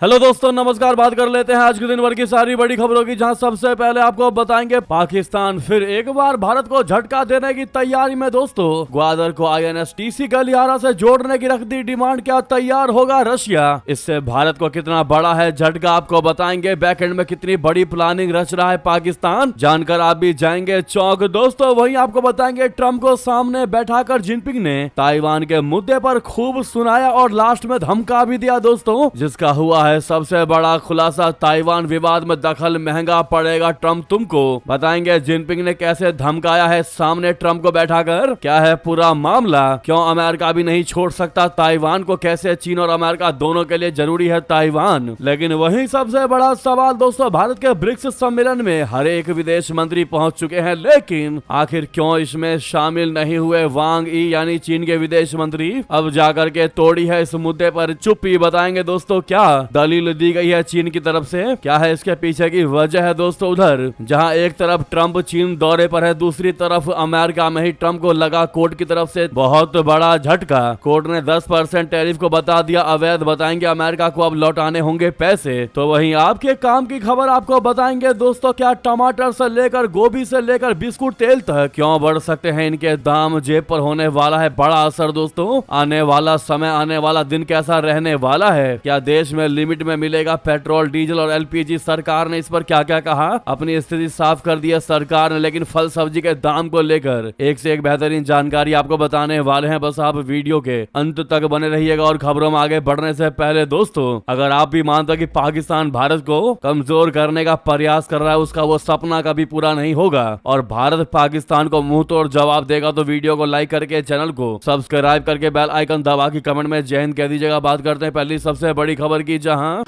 Hello दोस्तों, नमस्कार। बात कर लेते हैं आज के दिन भर की सारी बड़ी खबरों की, जहां सबसे पहले आपको बताएंगे पाकिस्तान फिर एक बार भारत को झटका देने की तैयारी में। दोस्तों, ग्वादर को INSTC गलियारा से जोड़ने की रख दी डिमांड, क्या तैयार होगा रशिया? इससे भारत को कितना बड़ा है झटका, आपको बताएंगे। बैकएंड में कितनी बड़ी प्लानिंग रच रहा है पाकिस्तान, जानकर आप भी जाएंगे चौंक। दोस्तों, वहीं आपको बताएंगे ट्रंप को सामने बैठाकर जिनपिंग ने ताइवान के मुद्दे पर खूब सुनाया और लास्ट में धमका भी दिया दोस्तों, जिसका हुआ सबसे बड़ा खुलासा। ताइवान विवाद में दखल महंगा पड़ेगा ट्रंप तुमको, बताएंगे जिनपिंग ने कैसे धमकाया है सामने ट्रंप को बैठाकर, क्या है पूरा मामला, क्यों अमेरिका भी नहीं छोड़ सकता ताइवान को, कैसे चीन और अमेरिका दोनों के लिए जरूरी है ताइवान। लेकिन वही सबसे बड़ा सवाल दोस्तों, भारत के ब्रिक्स सम्मेलन में हर एक विदेश मंत्री पहुंच चुके हैं, लेकिन आखिर क्यों इसमें शामिल नहीं हुए वांग ई यानी चीन के विदेश मंत्री? अब जाकर के तोड़ी है इस मुद्दे पर चुप्पी, बताएंगे दोस्तों क्या दलील दी गई है चीन की तरफ से, क्या है इसके पीछे की वजह है दोस्तों। उधर जहां एक तरफ ट्रंप चीन दौरे पर है, दूसरी तरफ अमेरिका में ही ट्रंप को लगा कोर्ट की तरफ से बहुत बड़ा झटका। कोर्ट ने 10% टैरिफ को बता दिया अवैध, बताएंगे अमेरिका को अब लौटाने होंगे पैसे। तो वहीं आपके काम की खबर आपको बताएंगे दोस्तों, क्या टमाटर से लेकर गोभी से लेकर बिस्कुट तेल तक क्यों बढ़ सकते हैं इनके दाम, जेब पर होने वाला है बड़ा असर दोस्तों। आने वाला समय, आने वाला दिन कैसा रहने वाला है, क्या देश में लिमिट में मिलेगा पेट्रोल, डीजल और LPG? सरकार ने इस पर क्या क्या कहा, अपनी स्थिति साफ कर दी है सरकार ने। लेकिन फल सब्जी के दाम को लेकर एक से एक बेहतरीन जानकारी आपको बताने वाले हैं, बस आप वीडियो के अंत तक बने रहिएगा। और खबरों में आगे बढ़ने से पहले दोस्तों, अगर आप भी मानते कि पाकिस्तान भारत को कमजोर करने का प्रयास कर रहा है, उसका वो सपना कभी पूरा नहीं होगा और भारत पाकिस्तान को मुंह तोड़ जवाब देगा, तो वीडियो को लाइक करके चैनल को सब्सक्राइब करके बेल आइकन दबा के कमेंट में जय हिंद कह दीजिएगा। बात करते हैं पहली सबसे बड़ी खबर की, जहां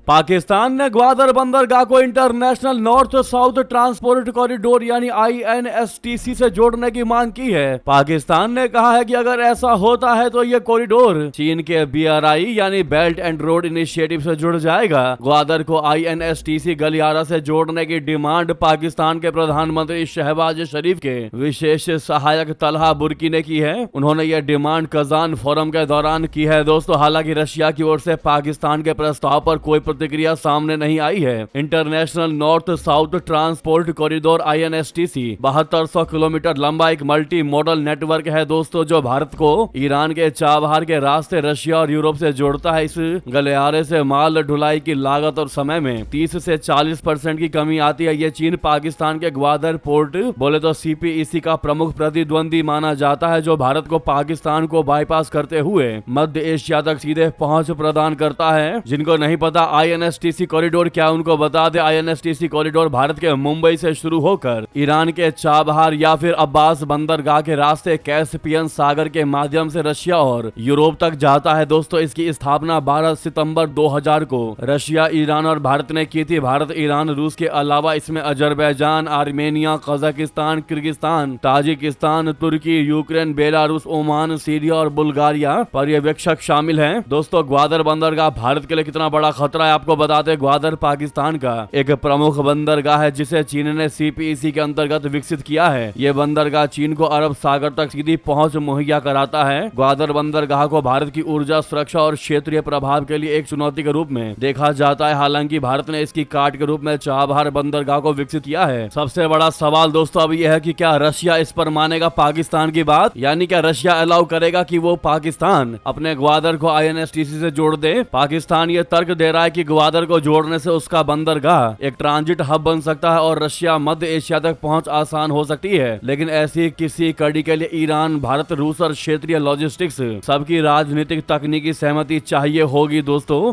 पाकिस्तान ने ग्वादर बंदरगाह को international north south transport corridor यानी INSTC से जोड़ने की मांग की है। पाकिस्तान ने कहा है कि अगर ऐसा होता है तो ये कॉरिडोर चीन के BRI यानी बेल्ट एंड रोड इनिशिएटिव से जुड़ जाएगा। ग्वादर को INSTC गलियारा से जोड़ने की डिमांड पाकिस्तान के प्रधानमंत्री शहबाज शरीफ के विशेष सहायक तलहा बुर्की ने की है। उन्होंने ये डिमांड कजान फोरम के दौरान की है दोस्तों। हालांकि रशिया की ओर से पाकिस्तान के प्रस्ताव पर कोई प्रतिक्रिया सामने नहीं आई है। International north south transport corridor INSTC 7200 kilometre लंबा एक मल्टी मॉडल नेटवर्क है दोस्तों, जो भारत को ईरान के चाबहार के रास्ते रशिया और यूरोप से जोड़ता है। इस गलियारे से माल ढुलाई की लागत और समय में 30 से 40% की कमी आती है। ये चीन पाकिस्तान के ग्वादर पोर्ट बोले तो CPEC का प्रमुख प्रतिद्वंदी माना जाता है, जो भारत को पाकिस्तान को बाईपास करते हुए मध्य एशिया तक सीधे पहुंच प्रदान करता है। जिनको नहीं पता INSTC कॉरिडोर क्या, उनको बता दे INSTC कॉरिडोर भारत के मुंबई से शुरू होकर ईरान के चाबहार या फिर अब्बास बंदरगाह के रास्ते कैस्पियन सागर के माध्यम से रशिया और यूरोप तक जाता है दोस्तों। इसकी स्थापना 12 सितंबर 2000 को रशिया, ईरान और भारत ने की थी। भारत, ईरान, रूस के अलावा इसमें Azerbaijan, Armenia, Kazakhstan, Kyrgyzstan, Tajikistan, तुर्की, यूक्रेन, बेलारूस, ओमान, सीरिया और बुल्गारिया पर्यवेक्षक शामिल हैं दोस्तों। ग्वादर बंदरगाह भारत के लिए कितना बड़ा खतरा है आपको बताते, ग्वादर पाकिस्तान का एक प्रमुख बंदरगाह है जिसे चीन ने CPEC के अंतर्गत विकसित किया है। ये बंदरगाह चीन को अरब सागर तक सीधी पहुंच मुहैया कराता है। ग्वादर बंदरगाह को भारत की ऊर्जा सुरक्षा और क्षेत्रीय प्रभाव के लिए एक चुनौती के रूप में देखा जाता है। हालांकि भारत ने इसकी काट के रूप में चाबहार बंदरगाह को विकसित किया है। सबसे बड़ा सवाल दोस्तों अब यह है कि क्या रशिया इस पर मानेगा पाकिस्तान की बात, यानी क्या रशिया अलाउ करेगा कि वो पाकिस्तान अपने ग्वादर को INSTC से जोड़ दे? पाकिस्तान ये तर्क दे रहा है कि ग्वादर को जोड़ने से उसका बंदरगाह एक ट्रांजिट हब बन सकता है और रशिया, मध्य एशिया तक पहुंच आसान हो सकती है। लेकिन ऐसी किसी कड़ी के लिए ईरान, भारत, रूस और क्षेत्रीय लॉजिस्टिक्स सबकी राजनीतिक तकनीकी सहमति चाहिए होगी दोस्तों।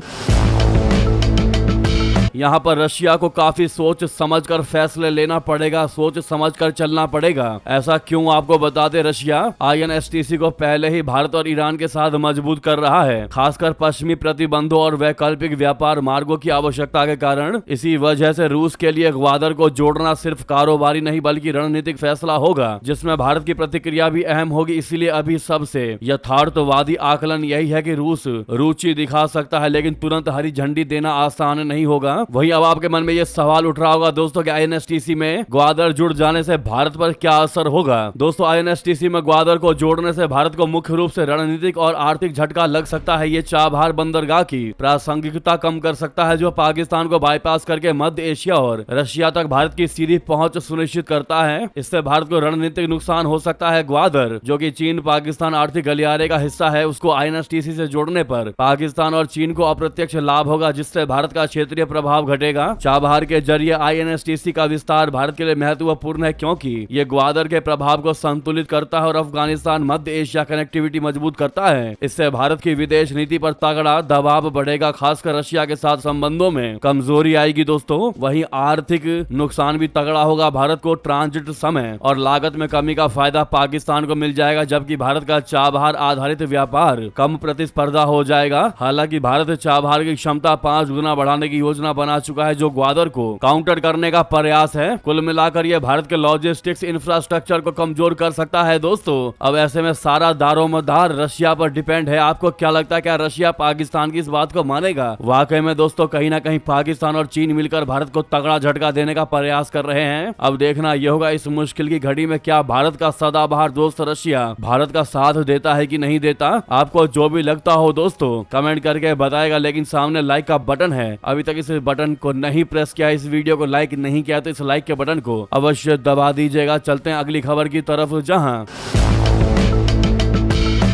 यहाँ पर रशिया को काफी सोच समझकर फैसले लेना पड़ेगा, सोच समझकर चलना पड़ेगा। ऐसा क्यों आपको बताते, रशिया INSTC को पहले ही भारत और ईरान के साथ मजबूत कर रहा है, खासकर पश्चिमी प्रतिबंधों और वैकल्पिक व्यापार मार्गों की आवश्यकता के कारण। इसी वजह से रूस के लिए ग्वादर को जोड़ना सिर्फ कारोबारी नहीं बल्कि रणनीतिक फैसला होगा, जिसमें भारत की प्रतिक्रिया भी अहम होगी। इसलिए अभी सबसे यथार्थवादी आकलन यही है कि रूस रुचि दिखा सकता है, लेकिन तुरंत हरी झंडी देना आसान नहीं होगा। वहीं अब आपके मन में ये सवाल उठ रहा होगा दोस्तों कि INSTC में ग्वादर जुड़ जाने से भारत पर क्या असर होगा। दोस्तों INSTC में ग्वादर को जोड़ने से भारत को मुख्य रूप से रणनीतिक और आर्थिक झटका लग सकता है। ये चाबहार बंदरगाह की प्रासंगिकता कम कर सकता है, जो पाकिस्तान को बाईपास करके मध्य एशिया और रशिया तक भारत की सीधी पहुंच सुनिश्चित करता है। इससे भारत को रणनीतिक नुकसान हो सकता है। ग्वादर, जो कि चीन पाकिस्तान आर्थिक गलियारे का हिस्सा है, उसको INSTC से जोड़ने पर पाकिस्तान और चीन को अप्रत्यक्ष लाभ होगा, जिससे भारत का क्षेत्रीय प्रभाव घटेगा। चाबहार के जरिए INSTC का विस्तार भारत के लिए महत्वपूर्ण है, क्योंकि ये ग्वादर के प्रभाव को संतुलित करता है और अफगानिस्तान मध्य एशिया कनेक्टिविटी मजबूत करता है। इससे भारत की विदेश नीति पर तगड़ा दबाव बढ़ेगा, खासकर रशिया के साथ संबंधों में कमजोरी आएगी दोस्तों। वहीं आर्थिक नुकसान भी तगड़ा होगा। भारत को ट्रांजिट समय और लागत में कमी का फायदा पाकिस्तान को मिल जाएगा, जबकि भारत का चाबहार आधारित व्यापार कम प्रतिस्पर्धा हो जाएगा। हालांकि भारत चाबहार की क्षमता 5 गुना बढ़ाने की योजना बना चुका है, जो ग्वादर को काउंटर करने का प्रयास है। कुल मिलाकर यह भारत के लॉजिस्टिक्स इंफ्रास्ट्रक्चर को कमजोर कर सकता है दोस्तों। अब ऐसे में सारा दारोमदार रशिया पर डिपेंड है। आपको क्या लगता है, क्या रशिया पाकिस्तान की इस बात को मानेगा? वाकई में दोस्तों कहीं ना कहीं पाकिस्तान और चीन मिलकर भारत को तगड़ा झटका देने का प्रयास कर रहे हैं। अब देखना यह होगा इस मुश्किल की घड़ी में क्या भारत का सदाबहार दोस्त रशिया भारत का साथ देता है कि नहीं देता। आपको जो भी लगता हो दोस्तों कमेंट करके बताएगा, लेकिन सामने लाइक का बटन है, अभी तक इस बटन को नहीं प्रेस किया, इस वीडियो को लाइक नहीं किया तो इस लाइक के बटन को अवश्य दबा दीजिएगा। चलते हैं अगली खबर की तरफ, जहां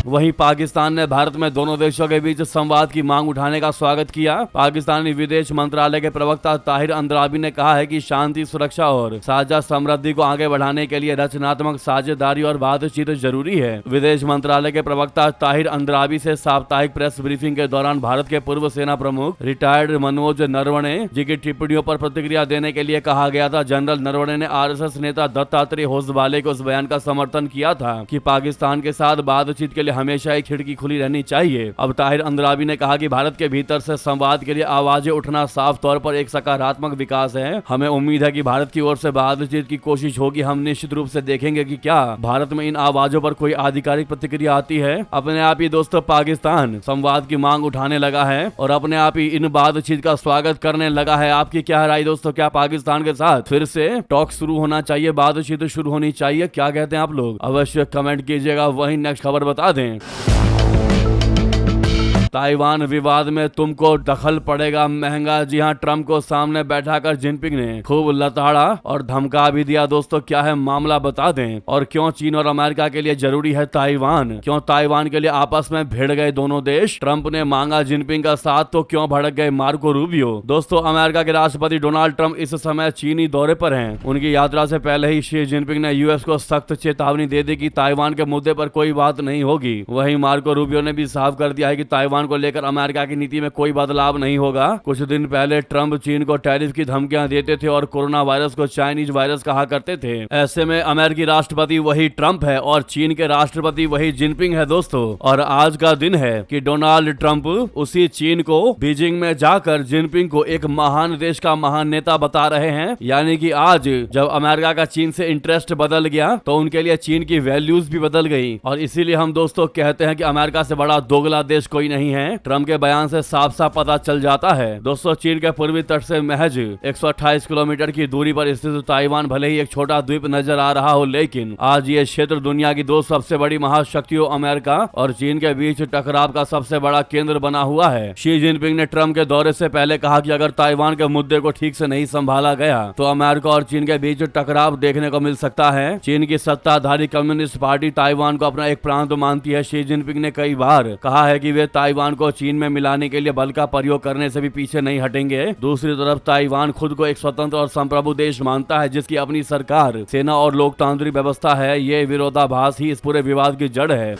वहीं पाकिस्तान ने भारत में दोनों देशों के बीच संवाद की मांग उठाने का स्वागत किया। पाकिस्तानी विदेश मंत्रालय के प्रवक्ता ताहिर अंद्राबी ने कहा है कि शांति, सुरक्षा और साझा समृद्धि को आगे बढ़ाने के लिए रचनात्मक साझेदारी और बातचीत जरूरी है। विदेश मंत्रालय के प्रवक्ता ताहिर अंद्राबी से साप्ताहिक प्रेस ब्रीफिंग के दौरान भारत के पूर्व सेना प्रमुख रिटायर्ड मनोज नरवणे जी की टिप्पणियों पर प्रतिक्रिया देने के लिए कहा गया था। जनरल नरवणे ने RSS नेता दत्तात्रेय होसबाले के उस बयान का समर्थन किया था कि पाकिस्तान के साथ बातचीत के लिए हमेशा एक खिड़की खुली रहनी चाहिए। अब ताहिर अंद्राबी ने कहा कि भारत के भीतर से संवाद के लिए आवाजें उठना साफ तौर पर एक सकारात्मक विकास है। हमें उम्मीद है कि भारत की ओर से बातचीत की कोशिश होगी। हम निश्चित रूप से देखेंगे कि क्या भारत में इन आवाजों पर कोई आधिकारिक प्रतिक्रिया आती है। अपने आप ही दोस्तों पाकिस्तान संवाद की मांग उठाने लगा है और अपने आप ही इन बातचीत का स्वागत करने लगा है। आपकी क्या राय दोस्तों, क्या पाकिस्तान के साथ फिर से टॉक शुरू होना चाहिए, बातचीत शुरू होनी चाहिए? क्या कहते हैं आप लोग, अवश्य कमेंट कीजिएगा। वहीं नेक्स्ट खबर बता दें, ताइवान विवाद में तुमको दखल पड़ेगा महंगा। जी हां, ट्रंप को सामने बैठाकर जिनपिंग ने खूब लताड़ा और धमका भी दिया। दोस्तों क्या है मामला बता दें, और क्यों चीन और अमेरिका के लिए जरूरी है ताइवान, क्यों ताइवान के लिए आपस में भिड़ गए दोनों देश। ट्रंप ने मांगा जिनपिंग का साथ तो क्यों भड़क गए मार्को रूबियो। दोस्तों अमेरिका के राष्ट्रपति डोनाल्ड ट्रंप इस समय चीनी दौरे पर हैं। उनकी यात्रा से पहले ही शी जिनपिंग ने यूएस को सख्त चेतावनी दे दी कि ताइवान के मुद्दे पर कोई बात नहीं होगी। वहीं मार्को रूबियो ने भी साफ कर दिया है कि ताइवान को लेकर अमेरिका की नीति में कोई बदलाव नहीं होगा। कुछ दिन पहले ट्रंप चीन को टैरिफ की धमकियां देते थे और कोरोना वायरस को चाइनीज वायरस कहा करते थे। ऐसे में अमेरिकी राष्ट्रपति वही ट्रंप है और चीन के राष्ट्रपति वही जिनपिंग है दोस्तों। और आज का दिन है कि डोनाल्ड ट्रंप उसी चीन को बीजिंग में जाकर जिनपिंग को एक महान देश का महान नेता बता रहे हैं। यानी कि आज जब अमेरिका का चीन से इंटरेस्ट बदल गया तो उनके लिए चीन की वैल्यूज भी बदल गई। और इसीलिए हम दोस्तों कहते हैं कि अमेरिका से बड़ा दोगला देश कोई नहीं है। ट्रंप के बयान से साफ साफ पता चल जाता है। दोस्तों चीन के पूर्वी तट से महज 128 किलोमीटर की दूरी पर स्थित ताइवान भले ही एक छोटा द्वीप नजर आ रहा हो, लेकिन आज ये क्षेत्र दुनिया की दो सबसे बड़ी महाशक्तियों अमेरिका और चीन के बीच टकराव का सबसे बड़ा केंद्र बना हुआ है। शी जिनपिंग ने ट्रंप के दौरे से पहले कहा कि अगर ताइवान के मुद्दे को ठीक से नहीं संभाला गया तो अमेरिका और चीन के बीच टकराव देखने को मिल सकता है। चीन की सत्ताधारी कम्युनिस्ट पार्टी ताइवान को अपना एक प्रांत मानती है। शी जिनपिंग ने कई बार कहा है कि वे ताइवान को चीन में मिलाने के लिए बल का प्रयोग करने से भी पीछे नहीं हटेंगे। दूसरी तरफ ताइवान खुद को एक स्वतंत्र और संप्रभु देश मानता है जिसकी अपनी सरकार, सेना और लोकतांत्रिक व्यवस्था है। ये विरोधाभास ही इस पूरे विवाद की जड़ है।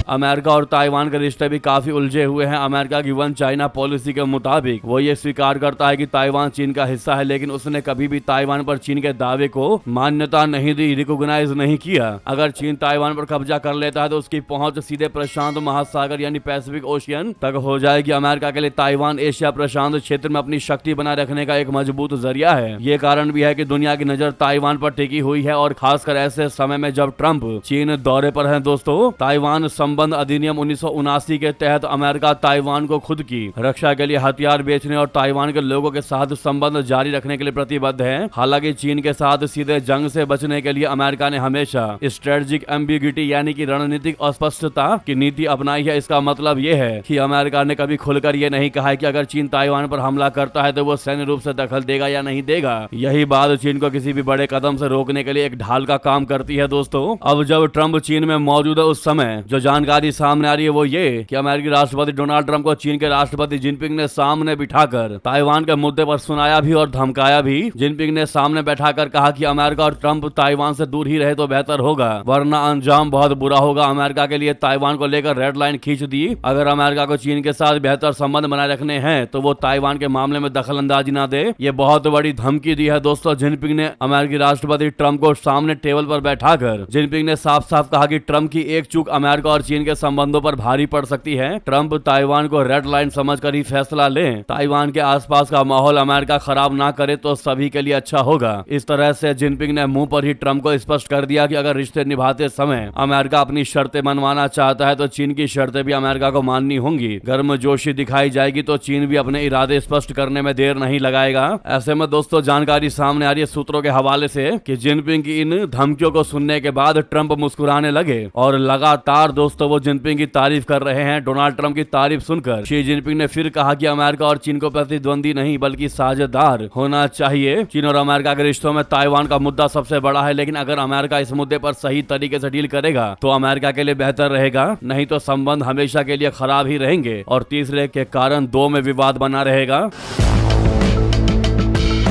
अमेरिका और ताइवान के रिश्ते भी काफी उलझे हुए हैं। अमेरिका की वन चाइना पॉलिसी के मुताबिक वो ये स्वीकार करता है कि ताइवान चीन का हिस्सा है, लेकिन उसने कभी भी ताइवान पर चीन के दावे को मान्यता नहीं दी, रिकॉग्नाइज नहीं किया। अगर चीन ताइवान पर कब्जा कर लेता है तो उसकी पहुंच सीधे प्रशांत महासागर यानी पैसिफिक ओशियन तक हो जाएगी। अमेरिका के लिए ताइवान एशिया प्रशांत क्षेत्र में अपनी शक्ति बनाए रखने का एक मजबूत जरिया है। ये कारण भी है कि दुनिया की नजर ताइवान पर टिकी हुई है और खासकर ऐसे समय में जब ट्रंप चीन दौरे पर है। दोस्तों ताइवान संबंध अधिनियम 1979 के तहत अमेरिका ताइवान को खुद की रक्षा के लिए हथियार बेचने और ताइवान के लोगों के साथ संबंध जारी रखने के लिए प्रतिबद्ध है। हालांकि चीन के साथ सीधे जंग से बचने के लिए अमेरिका ने हमेशा स्ट्रेटेजिक एम्बिग्यूटी यानी कि रणनीतिक अस्पष्टता की नीति अपनाई है। इसका मतलब ये है कि अमेरिका ने कभी खुलकर ये नहीं कहा है कि अगर चीन ताइवान पर हमला करता है तो वो सैन्य रूप से दखल देगा या नहीं देगा। यही बात चीन को किसी भी बड़े कदम से रोकने के लिए एक ढाल का काम करती है। दोस्तों, अब जब ट्रंप चीन में मौजूद है उस समय जो जानकारी सामने आ रही है वो ये कि अमेरिकी राष्ट्रपति डोनाल्ड ट्रंप को चीन के राष्ट्रपति जिनपिंग ने सामने बिठाकर ताइवान के मुद्दे पर सुनाया भी और धमकाया भी। जिनपिंग ने सामने बैठाकर कहा कि अमेरिका और ट्रंप ताइवान से दूर ही रहे तो बेहतर होगा, वरना अंजाम बहुत बुरा होगा। अमेरिका के लिए ताइवान को लेकर रेड लाइन खींच दी। अगर अमेरिका को चीन के साथ बेहतर संबंध बनाए रखने हैं तो वो ताइवान के मामले में दखल अंदाजी न दे। ये बहुत बड़ी धमकी दी है। दोस्तों, जिनपिंग ने अमेरिकी राष्ट्रपति ट्रंप को सामने टेबल पर बैठाकर जिनपिंग ने साफ साफ कहा कि ट्रंप की एक चूक अमेरिका और चीन के संबंधों पर भारी पड़ सकती है। ट्रंप ताइवान को रेड लाइन समझकर ही फैसला ले। ताइवान के आसपास का माहौल अमेरिका खराब ना करे तो सभी के लिए अच्छा होगा। इस तरह से जिनपिंग ने मुंह पर ही ट्रंप को स्पष्ट कर दिया कि अगर रिश्ते निभाते समय अमेरिका अपनी शर्तें मनवाना चाहता है तो चीन की शर्तें भी अमेरिका को माननी होंगी। गर्मजोशी दिखाई जाएगी तो चीन भी अपने इरादे स्पष्ट करने में देर नहीं लगाएगा। ऐसे में दोस्तों, जानकारी सामने आ रही है सूत्रों के हवाले से कि जिनपिंग की इन धमकियों को सुनने के बाद ट्रंप मुस्कुराने लगे और लगातार दोस्तों वो जिनपिंग की तारीफ कर रहे हैं। डोनाल्ड ट्रंप की तारीफ सुनकर शी जिनपिंग ने फिर कहा कि अमेरिका और चीन को प्रतिद्वंदी नहीं बल्कि साझेदार होना चाहिए। चीन और अमेरिका के रिश्तों में ताइवान का मुद्दा सबसे बड़ा है, लेकिन अगर अमेरिका इस मुद्दे पर सही तरीके से डील करेगा तो अमेरिका के लिए बेहतर रहेगा, नहीं तो संबंध हमेशा के लिए खराब ही रहेंगे और तीसरे के कारण दो में विवाद बना रहेगा।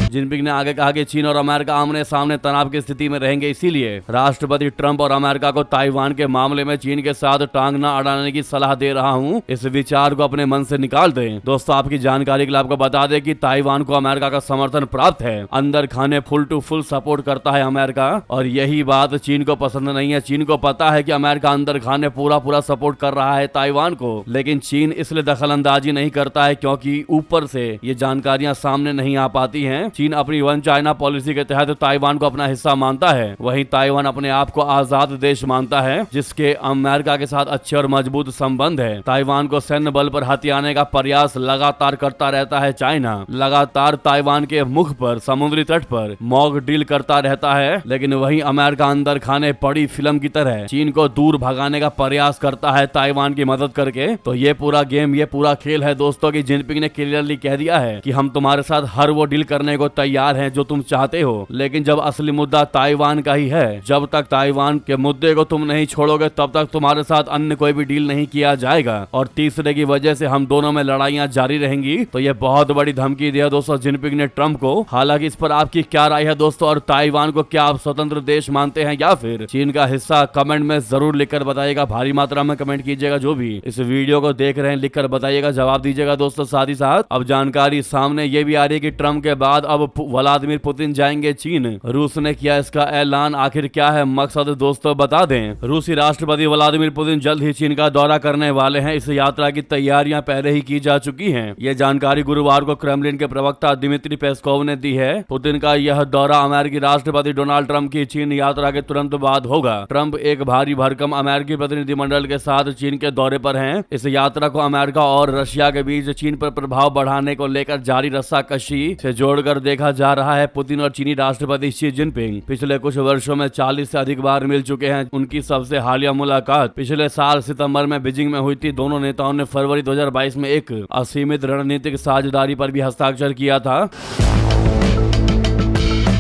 जिनपिंग ने आगे कहा कि चीन और अमेरिका आमने सामने तनाव की स्थिति में रहेंगे, इसीलिए राष्ट्रपति ट्रंप और अमेरिका को ताइवान के मामले में चीन के साथ टांग न अड़ाने की सलाह दे रहा हूं। इस विचार को अपने मन से निकाल दें। दोस्तों, आपकी जानकारी के लिए आपको बता दें कि ताइवान को अमेरिका का समर्थन प्राप्त है। अंदर खाने फुल टू फुल सपोर्ट करता है अमेरिका, और यही बात चीन को पसंद नहीं है। चीन को पता है कि अमेरिका अंदर खाने पूरा सपोर्ट कर रहा है ताइवान को, लेकिन चीन इसलिए दखल अंदाजी नहीं करता है क्योंकि ऊपर से ये जानकारियां सामने नहीं आ पाती हैं। चीन अपनी वन चाइना पॉलिसी के तहत ताइवान को अपना हिस्सा मानता है, वहीं ताइवान अपने आप को आजाद देश मानता है जिसके अमेरिका के साथ अच्छे और मजबूत संबंध है। ताइवान को सैन्य बल पर हथियाने का प्रयास लगातार करता रहता है चाइना। लगातार ताइवान के मुख पर समुद्री तट पर मॉक ड्रिल करता रहता है, लेकिन वहीं अमेरिका अंदर खाने पड़ी फिल्म की तरह चीन को दूर भगाने का प्रयास करता है ताइवान की मदद करके। तो ये पूरा गेम, ये पूरा खेल है दोस्तों कि जिनपिंग ने क्लियरली कह दिया है कि हम तुम्हारे साथ हर वो डील करने को तैयार हैं जो तुम चाहते हो, लेकिन जब असली मुद्दा ताइवान का ही है, जब तक ताइवान के मुद्दे को तुम नहीं छोड़ोगे तब तक तुम्हारे साथ अन्य कोई भी डील नहीं किया जाएगा और तीसरे की वजह से हम दोनों में लड़ाइयां जारी रहेंगी। तो ये बहुत बड़ी धमकी दिया दोस्तों जिनपिंग ने ट्रंप को। हालांकि इस पर आपकी क्या राय है दोस्तों, और ताइवान को क्या आप स्वतंत्र देश मानते हैं या फिर चीन का हिस्सा? कमेंट में जरूर लिखकर बताइएगा, भारी मात्रा में कमेंट कीजिएगा। जो भी इस वीडियो को देख रहे हैं लिखकर बताइएगा, जवाब दीजिएगा दोस्तों। साथ ही साथ अब जानकारी सामने ये भी आ रही है कि ट्रंप के बाद अब व्लादिमीर पुतिन जाएंगे चीन। रूस ने किया इसका ऐलान, आखिर क्या है मकसद दोस्तों बता दें। रूसी राष्ट्रपति व्लादिमीर पुतिन जल्द ही चीन का दौरा करने वाले हैं। इस यात्रा की तैयारियां पहले ही की जा चुकी हैं। यह जानकारी गुरुवार को क्रेमलिन के प्रवक्ता दिमित्री पेस्कोव ने दी है। पुतिन का यह दौरा अमेरिकी राष्ट्रपति डोनाल्ड ट्रंप की चीन यात्रा के तुरंत बाद होगा। ट्रंप एक भारी भरकम अमेरिकी प्रतिनिधिमंडल के साथ चीन के दौरे पर हैं। इस यात्रा को अमेरिका और रशिया के बीच चीन पर प्रभाव बढ़ाने को लेकर जारी रस्साकशी से जोड़कर देखा जा रहा है। पुतिन और चीनी राष्ट्रपति शी जिनपिंग पिछले कुछ वर्षों में 40 से अधिक बार मिल चुके हैं। उनकी सबसे हालिया मुलाकात पिछले साल सितंबर में बीजिंग में हुई थी। दोनों नेताओं ने फरवरी 2022 में एक असीमित रणनीतिक साझेदारी पर भी हस्ताक्षर किया था।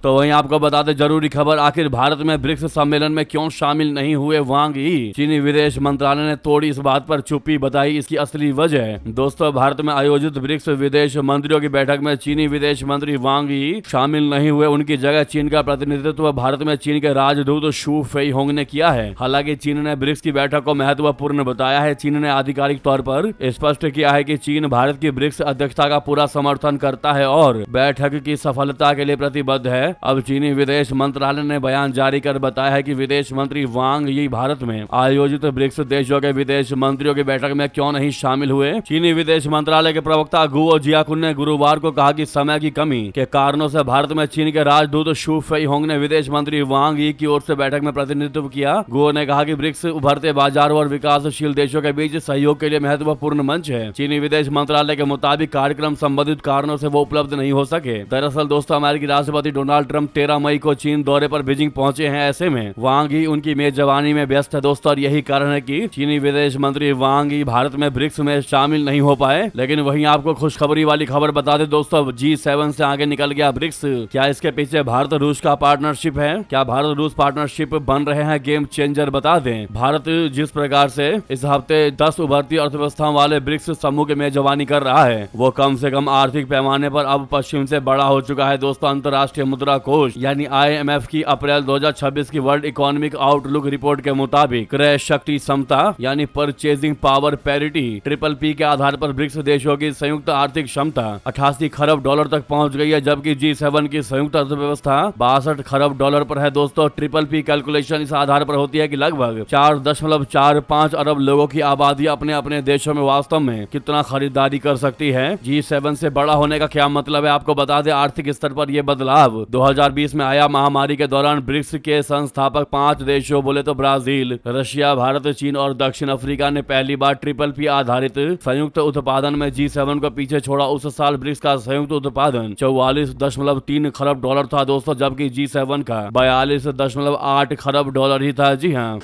तो वहीं आपको बता दें जरूरी खबर, आखिर भारत में ब्रिक्स सम्मेलन में क्यों शामिल नहीं हुए वांग यी? चीनी विदेश मंत्रालय ने तोड़ी इस बात पर चुप्पी बताई इसकी असली वजह। दोस्तों, भारत में आयोजित ब्रिक्स विदेश मंत्रियों की बैठक में चीनी विदेश मंत्री वांग यी शामिल नहीं हुए। उनकी जगह चीन का प्रतिनिधित्व भारत में चीन के राजदूत शू फेईहोंग ने किया है। हालांकि चीन ने ब्रिक्स की बैठक को महत्वपूर्ण बताया है। चीन ने आधिकारिक तौर पर स्पष्ट किया है कि चीन भारत की ब्रिक्स अध्यक्षता का पूरा समर्थन करता है और बैठक की सफलता के लिए प्रतिबद्ध है। अब चीनी विदेश मंत्रालय ने बयान जारी कर बताया है कि विदेश मंत्री वांग यी भारत में आयोजित ब्रिक्स देशों के विदेश मंत्रियों की बैठक में क्यों नहीं शामिल हुए। चीनी विदेश मंत्रालय के प्रवक्ता गुओ जियाकुन ने गुरुवार को कहा कि समय की कमी के कारणों से भारत में चीन के राजदूत शू फेइहोंग ने विदेश मंत्री वांग यी की ओर से बैठक में प्रतिनिधित्व किया। गुओ ने कहा कि ब्रिक्स उभरते बाजारों और विकासशील देशों के बीच सहयोग के लिए महत्वपूर्ण मंच है। चीनी विदेश मंत्रालय के मुताबिक कार्यक्रम संबंधित कारणों से वो उपलब्ध नहीं हो सके। दरअसल दोस्तों, अमेरिकी राष्ट्रपति डोनाल्ड ट्रंप 13 मई को चीन दौरे पर बीजिंग पहुंचे हैं। ऐसे में वांग यी उनकी मेजबानी में व्यस्त है दोस्तों, और यही कारण है कि चीनी विदेश मंत्री वांग यी भारत में ब्रिक्स में शामिल नहीं हो पाए। लेकिन वहीं आपको खुशखबरी वाली खबर बता दे दोस्तों, G7 से आगे निकल गया ब्रिक्स। क्या इसके पीछे भारत रूस का पार्टनरशिप है? क्या भारत रूस पार्टनरशिप बन रहे हैं गेम चेंजर? बता दें, भारत जिस प्रकार से इस हफ्ते 10 उभरती अर्थव्यवस्थाओं वाले ब्रिक्स समूह की मेजबानी कर रहा है, वो कम से कम आर्थिक पैमाने पर अब पश्चिम से बड़ा हो चुका है दोस्तों। अंतर्राष्ट्रीय मुद्रा कोष यानी IMF की अप्रैल 2026 की वर्ल्ड इकोनॉमिक आउटलुक रिपोर्ट के मुताबिक क्रय शक्ति क्षमता यानी परचेजिंग पावर पैरिटी PPP के आधार पर ब्रिक्स देशों की संयुक्त आर्थिक क्षमता 88 खरब डॉलर तक पहुंच गई है, जबकि G7 की संयुक्त अर्थव्यवस्था 62 खरब डॉलर पर है दोस्तों। PPP कैलकुलेशन इस आधार पर होती है कि लगभग 4.45 अरब लोगों की आबादी अपने अपने देशों में वास्तव में कितना खरीदारी कर सकती है। G7 से बड़ा होने का क्या मतलब है, आपको बता दें आर्थिक स्तर पर यह बदलाव 2020 में आया। महामारी के दौरान ब्रिक्स के संस्थापक 5 देशों बोले तो ब्राजील, रशिया, भारत, चीन और दक्षिण अफ्रीका ने पहली बार PPP आधारित संयुक्त उत्पादन में G7 को पीछे छोड़ा। उस साल ब्रिक्स का संयुक्त उत्पादन 44.3 खरब डॉलर था दोस्तों, जबकि G7 का 42.8 खरब डॉलर ही था। जी हाँ,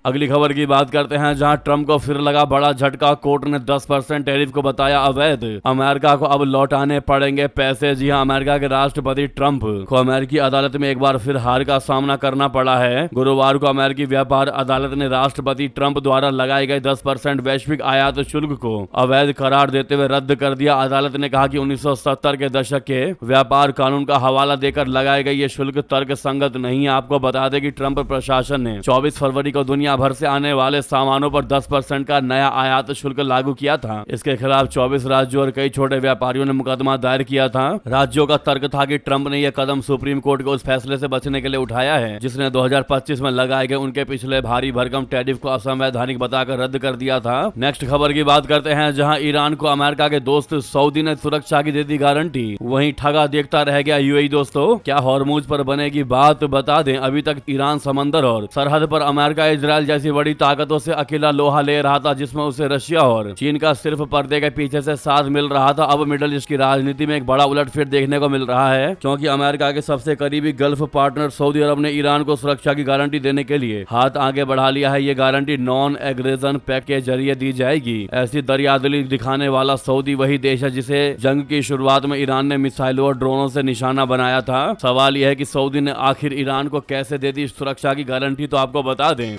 अगली खबर की बात करते हैं, जहां ट्रंप को फिर लगा बड़ा झटका। कोर्ट ने 10% टैरिफ को बताया अवैध। अमेरिका को अब लौटाने पड़ेंगे पैसे। जी हां, अमेरिका के राष्ट्रपति ट्रंप को अमेरिकी अदालत में एक बार फिर हार का सामना करना पड़ा है। गुरुवार को अमेरिकी व्यापार अदालत ने राष्ट्रपति ट्रंप द्वारा लगाए गए 10% वैश्विक आयात शुल्क को अवैध करार देते हुए रद्द कर दिया। अदालत ने कहा कि 1970 के दशक के व्यापार कानून का हवाला देकर लगाए गए ये शुल्क तर्क संगत नहीं है। आपको बता दें कि ट्रंप प्रशासन ने 24 फरवरी को दुनिया भर से आने वाले सामानों पर 10% का नया आयात शुल्क लागू किया था। इसके खिलाफ 24 राज्यों और कई छोटे व्यापारियों ने मुकदमा दायर किया था। राज्यों का तर्क था कि ट्रंप ने यह कदम सुप्रीम कोर्ट के उस फैसले से बचने के लिए उठाया है जिसने 2025 में लगाए गए उनके पिछले भारी भरकम टैरिफ को असंवैधानिक बताकर रद्द कर दिया था। नेक्स्ट खबर की बात करते हैं, जहां ईरान को अमेरिका के दोस्त सऊदी ने सुरक्षा की दे दी गारंटी, वहीं ठगा देखता रह गया UAE। दोस्तों, क्या हॉर्मुज पर बनेगी बात? बता दें, अभी तक ईरान समंदर और सरहद पर अमेरिका इजराइल जैसी बड़ी ताकतों से अकेला लोहा ले रहा था, जिसमें उसे रशिया और चीन का सिर्फ पर्दे के पीछे से साथ मिल रहा था। अब मिडल ईस्ट की राजनीति में एक बड़ा उलटफेर देखने को मिल रहा है, क्योंकि अमेरिका के सबसे करीबी गल्फ पार्टनर सऊदी अरब ने ईरान को सुरक्षा की गारंटी देने के लिए हाथ आगे बढ़ा लिया है। ये गारंटी नॉन एग्रेशन पैक्ट के जरिए दी जाएगी। ऐसी दरियादिली दिखाने वाला सऊदी वही देश है जिसे जंग की शुरुआत में ईरान ने मिसाइलों और ड्रोनों से निशाना बनाया था। सवाल यह है कि सऊदी ने आखिर ईरान को कैसे दे दी सुरक्षा की गारंटी, तो आपको बता दें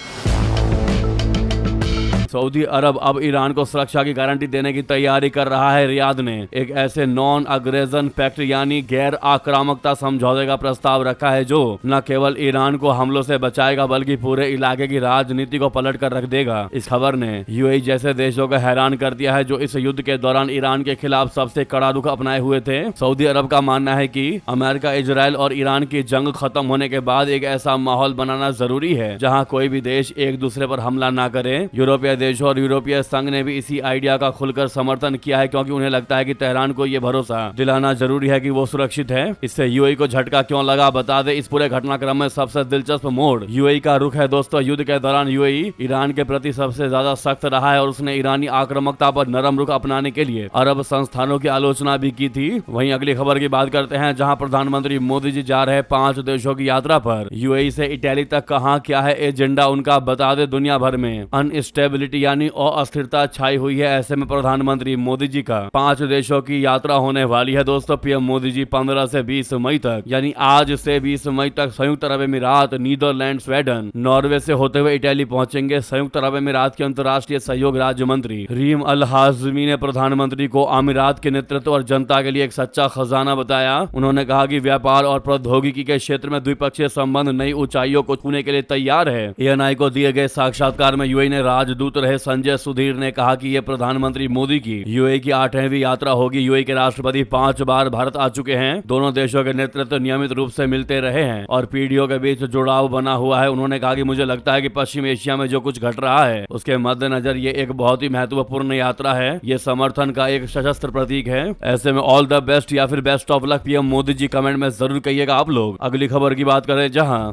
सऊदी अरब अब ईरान को सुरक्षा की गारंटी देने की तैयारी कर रहा है। रियाद ने एक ऐसे नॉन अग्रेशन पैक्ट यानी गैर आक्रामकता समझौते का प्रस्ताव रखा है जो न केवल ईरान को हमलों से बचाएगा बल्कि पूरे इलाके की राजनीति को पलट कर रख देगा। इस खबर ने UAE जैसे देशों को हैरान कर दिया है जो इस युद्ध के दौरान ईरान के खिलाफ सबसे कड़ा रुख अपनाए हुए थे। सऊदी अरब का मानना है कि अमेरिका, इजराइल और ईरान की जंग खत्म होने के बाद एक ऐसा माहौल बनाना जरूरी है जहाँ कोई भी देश एक दूसरे पर हमला न करे। यूरोपीय देशों और यूरोपीय संघ ने भी इसी आइडिया का खुलकर समर्थन किया है, क्योंकि उन्हें लगता है कि तेहरान को यह भरोसा दिलाना जरूरी है कि वो सुरक्षित है। इससे UAE को झटका क्यों लगा, बता दे। इस पूरे घटनाक्रम में सबसे दिलचस्प मोड़ UAE का रुख है दोस्तों। युद्ध के दौरान UAE ईरान के प्रति सबसे ज्यादा सख्त रहा है और उसने ईरानी आक्रामकता पर नरम रुख अपनाने के लिए अरब संस्थानों की आलोचना भी की थी। वहीं अगली खबर की बात करते हैं, जहां प्रधानमंत्री मोदी जी जा रहे 5 देशों की यात्रा पर। UAE से इटली तक कहां क्या है एजेंडा उनका, बता दे। दुनिया भर में अनस्टेबिलिटी यानी अस्थिरता छाई हुई है। ऐसे में प्रधानमंत्री मोदी जी का 5 देशों की यात्रा होने वाली है दोस्तों। PM मोदी जी 15 से 20 मई तक यानी आज से 20 मई तक संयुक्त अरब अमीरात, नीदरलैंड, स्वीडन, नॉर्वे से होते हुए इटली पहुंचेंगे। संयुक्त अरब अमीरात के अंतर्राष्ट्रीय सहयोग राज्य मंत्री रीम अल हाजमी ने प्रधानमंत्री को अमीरात के नेतृत्व और जनता के लिए एक सच्चा खजाना बताया। उन्होंने कहा कि व्यापार और प्रौद्योगिकी के क्षेत्र में द्विपक्षीय संबंध नई ऊंचाइयों को छूने के लिए तैयार है। ANI को दिए गए साक्षात्कार में UAE ने राजदूत रहे संजय सुधीर ने कहा कि ये प्रधानमंत्री मोदी की यूएई की 8वीं यात्रा होगी। यूएई के राष्ट्रपति 5 बार भारत आ चुके हैं। दोनों देशों के नेतृत्व नियमित रूप से मिलते रहे हैं और पीढ़ियों के बीच जुड़ाव बना हुआ है। उन्होंने कहा कि मुझे लगता है कि पश्चिम एशिया में जो कुछ घट रहा है उसके मद्देनजर ये एक बहुत ही महत्वपूर्ण यात्रा है। ये समर्थन का एक सशस्त्र प्रतीक है। ऐसे में ऑल द बेस्ट या फिर best of luck PM Modi ji comment में जरूर कहिएगा आप लोग। अगली खबर की बात करें, जहां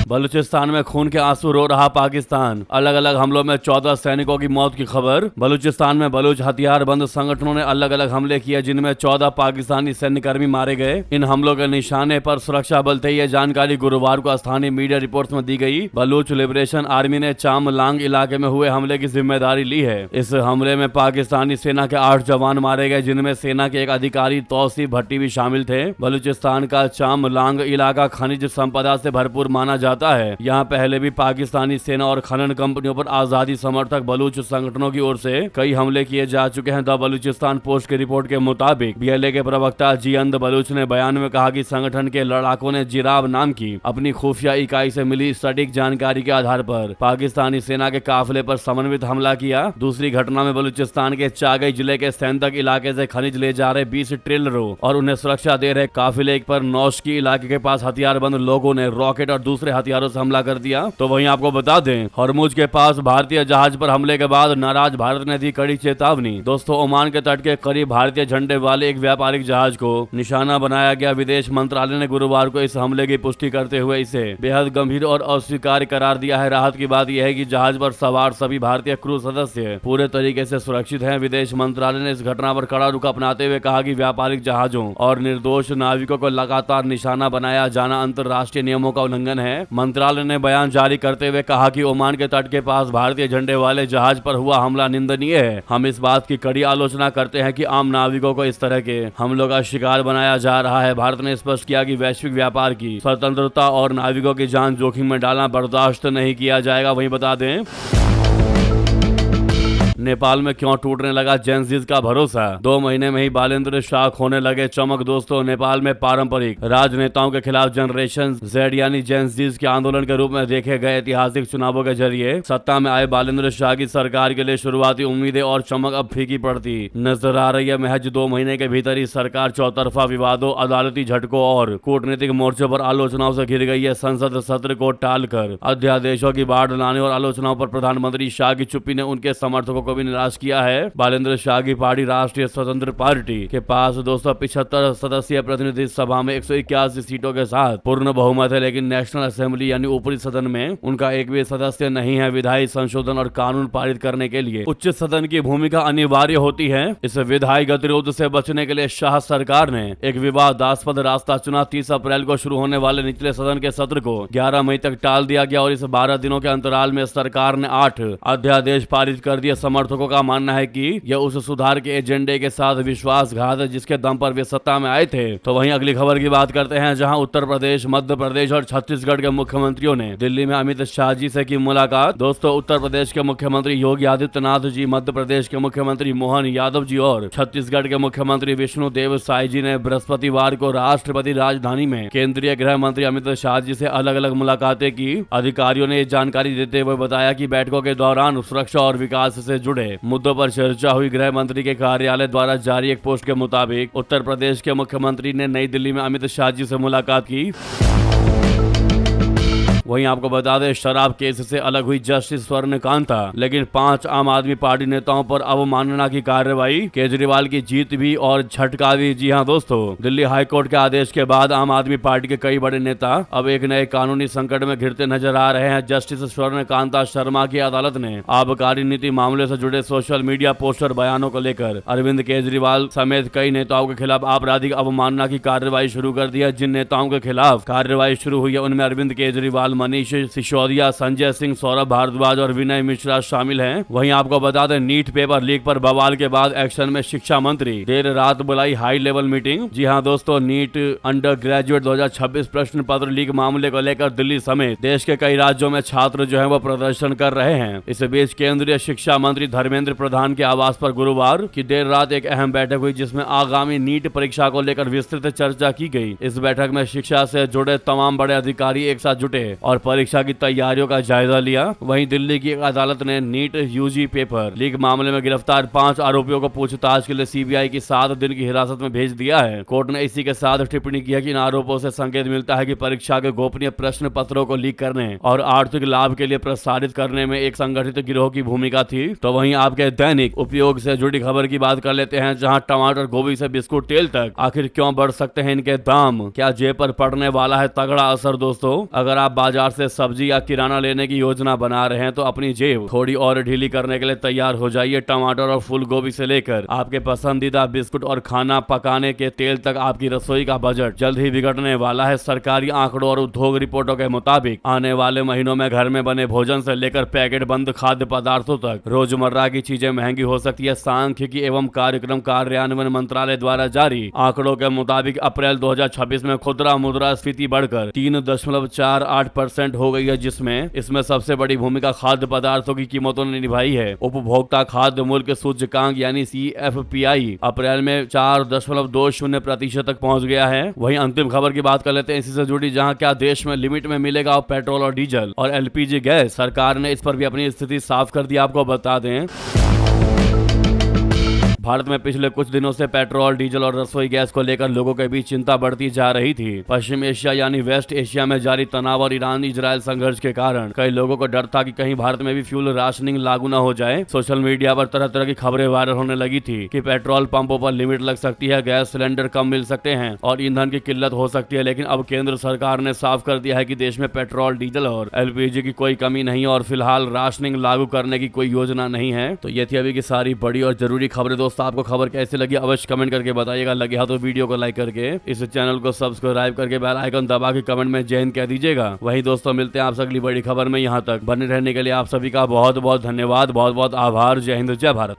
बलूचिस्तान में खून के आंसू रो रहा पाकिस्तान। अलग अलग हमलों में 14 सैनिकों की मौत की खबर। बलूचिस्तान में बलूच हथियारबंद संगठनों ने अलग अलग हमले किए जिनमें 14 पाकिस्तानी सैन्यकर्मी मारे गए। इन हमलों के निशाने पर सुरक्षा बल थे। यह जानकारी गुरुवार को स्थानीय मीडिया रिपोर्ट्स में दी गई। बलूच लिबरेशन आर्मी ने चामलांग इलाके में हुए हमले की जिम्मेदारी ली है। इस हमले में पाकिस्तानी सेना के 8 जवान मारे गए जिनमें सेना के एक अधिकारी तौसीफ भट्टी भी शामिल थे। बलूचिस्तान का चामलांग इलाका खनिज संपदा से भरपूर माना जाता है। यहाँ पहले भी पाकिस्तानी सेना और खनन कंपनियों पर आजादी समर्थक बलूच संगठनों की ओर से कई हमले किए जा चुके हैं। द बलूचिस्तान पोस्ट की रिपोर्ट के मुताबिक बीएलए के प्रवक्ता जियंद बलूच ने बयान में कहा कि संगठन के लड़ाकों ने जिराब नाम की अपनी खुफिया इकाई से मिली सटीक जानकारी के आधार पर पाकिस्तानी सेना के काफिले पर समन्वित हमला किया। दूसरी घटना में बलूचिस्तान के चागई जिले के सैंतक इलाके से खनिज ले जा रहे 20 ट्रेलरों और उन्हें सुरक्षा दे रहे काफिले पर नौशकी इलाके के पास हथियारबंद लोगों ने रॉकेट और दूसरे हथियारों से हमला कर दिया। तो वहीं आपको बता दें, हॉर्मुज के पास भारतीय जहाज पर हमले के बाद नाराज भारत ने दी कड़ी चेतावनी। दोस्तों, ओमान के तट के करीब भारतीय झंडे वाले एक व्यापारिक जहाज को निशाना बनाया गया। विदेश मंत्रालय ने गुरुवार को इस हमले की पुष्टि करते हुए इसे बेहद गंभीर और अस्वीकार्य करार दिया है। राहत की बात यह है कि जहाज पर सवार सभी भारतीय क्रू सदस्य पूरे तरीके से सुरक्षित हैं। विदेश मंत्रालय ने इस घटना पर कड़ा रुख अपनाते हुए कहा कि व्यापारिक जहाजों और निर्दोष नाविकों को लगातार निशाना बनाया जाना अंतर्राष्ट्रीय नियमों का उल्लंघन है। मंत्रालय ने बयान जारी करते हुए कहा कि ओमान के तट के पास भारतीय झंडे वाले जहाज पर हुआ हमला निंदनीय है। हम इस बात की कड़ी आलोचना करते हैं कि आम नाविकों को इस तरह के हमलों का शिकार बनाया जा रहा है। भारत ने स्पष्ट किया कि वैश्विक व्यापार की स्वतंत्रता और नाविकों की जान जोखिम में डालना बर्दाश्त नहीं किया जाएगा। वहीं बता दें, नेपाल में क्यों टूटने लगा जेनजीज का भरोसा। 2 महीने में ही बालेंद्र शाह होने लगे चमक। दोस्तों, नेपाल में पारंपरिक राजनेताओं के खिलाफ जनरेशन जेड यानी जेनजीज के आंदोलन के रूप में देखे गए ऐतिहासिक चुनावों के जरिए सत्ता में आए बालेंद्र शाह की सरकार के लिए शुरुआती उम्मीदें और चमक अब फीकी पड़ती नजर आ रही है। महज 2 महीने के भीतर ही सरकार चौतरफा विवादों, अदालती झटकों और कूटनीतिक मोर्चों पर आलोचनाओं से घिर गई है। संसद सत्र को टालकर अध्यादेशों की बाढ़ लाने और आलोचनाओं पर प्रधानमंत्री शाह की चुप्पी ने उनके समर्थकों को भी निराश किया है। बालेंद्र शाह की पार्टी राष्ट्रीय स्वतंत्र पार्टी के पास 275 सदस्यीय प्रतिनिधि सभा में 181 सीटों के साथ पूर्ण बहुमत है, लेकिन नेशनल असेंबली यानी ऊपरी सदन में उनका एक भी सदस्य नहीं है। विधायी संशोधन और कानून पारित करने के लिए उच्च सदन की भूमिका अनिवार्य होती है। इस विधायी गतिरोध से बचने के लिए शाह सरकार ने एक विवादास्पद रास्ता चुना। 30 अप्रैल को शुरू होने वाले निचले सदन के सत्र को 11 मई तक टाल दिया गया और इस 12 दिनों के अंतराल में सरकार ने 8 अध्यादेश पारित कर दिए। समर्थकों का मानना है कि यह उस सुधार के एजेंडे के साथ विश्वासघात है जिसके दम पर वे सत्ता में आए थे। तो वहीं अगली खबर की बात करते हैं, जहां उत्तर प्रदेश, मध्य प्रदेश और छत्तीसगढ़ के मुख्यमंत्रियों ने दिल्ली में अमित शाह जी से की मुलाकात। दोस्तों, उत्तर प्रदेश के मुख्यमंत्री योगी आदित्यनाथ जी, मध्य प्रदेश के मुख्यमंत्री मोहन यादव जी और छत्तीसगढ़ के मुख्यमंत्री विष्णुदेव साय जी ने बृहस्पतिवार को राष्ट्रपति राजधानी में केंद्रीय गृह मंत्री अमित शाह जी से अलग अलग मुलाकातें की। अधिकारियों ने जानकारी देते हुए बताया कि बैठकों के दौरान सुरक्षा और विकास से जुड़े मुद्दों पर चर्चा हुई। गृह मंत्री के कार्यालय द्वारा जारी एक पोस्ट के मुताबिक उत्तर प्रदेश के मुख्यमंत्री ने नई दिल्ली में अमित शाह जी से मुलाकात की। वहीं आपको बता दें, शराब केस से अलग हुई जस्टिस स्वर्णकांता, लेकिन 5 आम आदमी पार्टी नेताओं पर अवमानना की कार्रवाई। केजरीवाल की जीत भी और झटका भी। जी हां दोस्तों, दिल्ली हाईकोर्ट के आदेश के बाद आम आदमी पार्टी के कई बड़े नेता अब एक नए कानूनी संकट में घिरते नजर आ रहे हैं। जस्टिस स्वर्णकांता शर्मा की अदालत ने आबकारी नीति मामले से जुड़े सोशल मीडिया पोस्टर बयानों को लेकर अरविंद केजरीवाल समेत कई नेताओं के खिलाफ आपराधिक अवमानना की कार्रवाई शुरू कर दी है। जिन नेताओं के खिलाफ कार्रवाई शुरू हुई है उनमें अरविंद केजरीवाल, मनीष सिसोदिया, संजय सिंह, सौरभ भारद्वाज और विनय मिश्रा शामिल हैं। वहीं आपको बता दें, नीट पेपर लीक पर बवाल के बाद एक्शन में शिक्षा मंत्री, देर रात बुलाई हाई लेवल मीटिंग। जी हां दोस्तों, नीट अंडर ग्रेजुएट 2026 प्रश्न पत्र लीक मामले को लेकर दिल्ली समेत देश के कई राज्यों में छात्र जो है वो प्रदर्शन कर रहे हैं। इस बीच केंद्रीय शिक्षा मंत्री धर्मेंद्र प्रधान के आवास पर गुरुवार की देर रात एक अहम बैठक हुई जिसमें आगामी नीट परीक्षा को लेकर विस्तृत चर्चा की गई। इस बैठक में शिक्षा से जुड़े तमाम बड़े अधिकारी एक साथ जुटे और परीक्षा की तैयारियों का जायजा लिया। वहीं दिल्ली की एक अदालत ने नीट यूजी पेपर लीक मामले में गिरफ्तार 5 आरोपियों को पूछताछ के लिए सीबीआई की 7 दिन की हिरासत में भेज दिया है। कोर्ट ने इसी के साथ टिप्पणी की है कि इन आरोपों से संकेत मिलता है कि परीक्षा के गोपनीय प्रश्न पत्रों को लीक करने और आर्थिक लाभ के लिए प्रसारित करने में एक संगठित गिरोह की भूमिका थी। तो वहीं आपके दैनिक उपयोग से जुड़ी खबर की बात कर लेते हैं, जहां टमाटर, गोभी से बिस्कुट, तेल तक आखिर क्यों बढ़ सकते हैं इनके दाम, क्या जेब पर पड़ने वाला है तगड़ा असर। दोस्तों, अगर आप बाजार से सब्जी या किराना लेने की योजना बना रहे हैं तो अपनी जेब थोड़ी और ढीली करने के लिए तैयार हो जाइए। टमाटर और फूल गोभी से लेकर आपके पसंदीदा बिस्कुट और खाना पकाने के तेल तक आपकी रसोई का बजट जल्द ही बिगड़ने वाला है। सरकारी आंकड़ों और उद्योग रिपोर्टों के मुताबिक आने वाले महीनों में घर में बने भोजन से लेकर पैकेट बंद खाद्य पदार्थों तक रोजमर्रा की चीजें महंगी हो सकती है। सांख्यिकी एवं कार्यक्रम कार्यान्वयन मंत्रालय द्वारा जारी आंकड़ों के मुताबिक अप्रैल 2026 में खुदरा मुद्रास्फीति बढ़कर 3.48% हो गई है, जिसमें इसमें सबसे बड़ी भूमिका खाद्य पदार्थों की कीमतों ने निभाई है। उपभोक्ता खाद्य मूल्य सूचकांक यानी CFPI अप्रैल में 4.20% तक पहुंच गया है। वहीं अंतिम खबर की बात कर लेते हैं इसी से जुड़ी, जहां क्या देश में लिमिट में मिलेगा पेट्रोल और डीजल और LPG गैस। सरकार ने इस पर भी अपनी स्थिति साफ कर दी। आपको बता दें, भारत में पिछले कुछ दिनों से पेट्रोल, डीजल और रसोई गैस को लेकर लोगों के बीच चिंता बढ़ती जा रही थी। पश्चिम एशिया यानी वेस्ट एशिया में जारी तनाव और ईरान इजरायल संघर्ष के कारण कई लोगों को डर था कि कहीं भारत में भी फ्यूल राशनिंग लागू न हो जाए। सोशल मीडिया पर तरह तरह की खबरें वायरल होने लगी थी कि पेट्रोल पंपों पर लिमिट लग सकती है, गैस सिलेंडर कम मिल सकते हैं और ईंधन की किल्लत हो सकती है। लेकिन अब केंद्र सरकार ने साफ कर दिया है कि देश में पेट्रोल, डीजल और LPG की कोई कमी नहीं है और फिलहाल राशनिंग लागू करने की कोई योजना नहीं है। तो ये थी अभी की सारी बड़ी और जरूरी खबरें। दोस्तों, आपको खबर कैसी लगी अवश्य कमेंट करके बताइएगा। लगे हो तो वीडियो को लाइक करके, इस चैनल को सब्सक्राइब करके बेल आइकन दबा के कमेंट में जय हिंद कह दीजिएगा। वहीं दोस्तों, मिलते हैं आपसे अगली बड़ी खबर में। यहाँ तक बने रहने के लिए आप सभी का बहुत बहुत धन्यवाद, बहुत बहुत आभार। जय हिंद, जय भारत।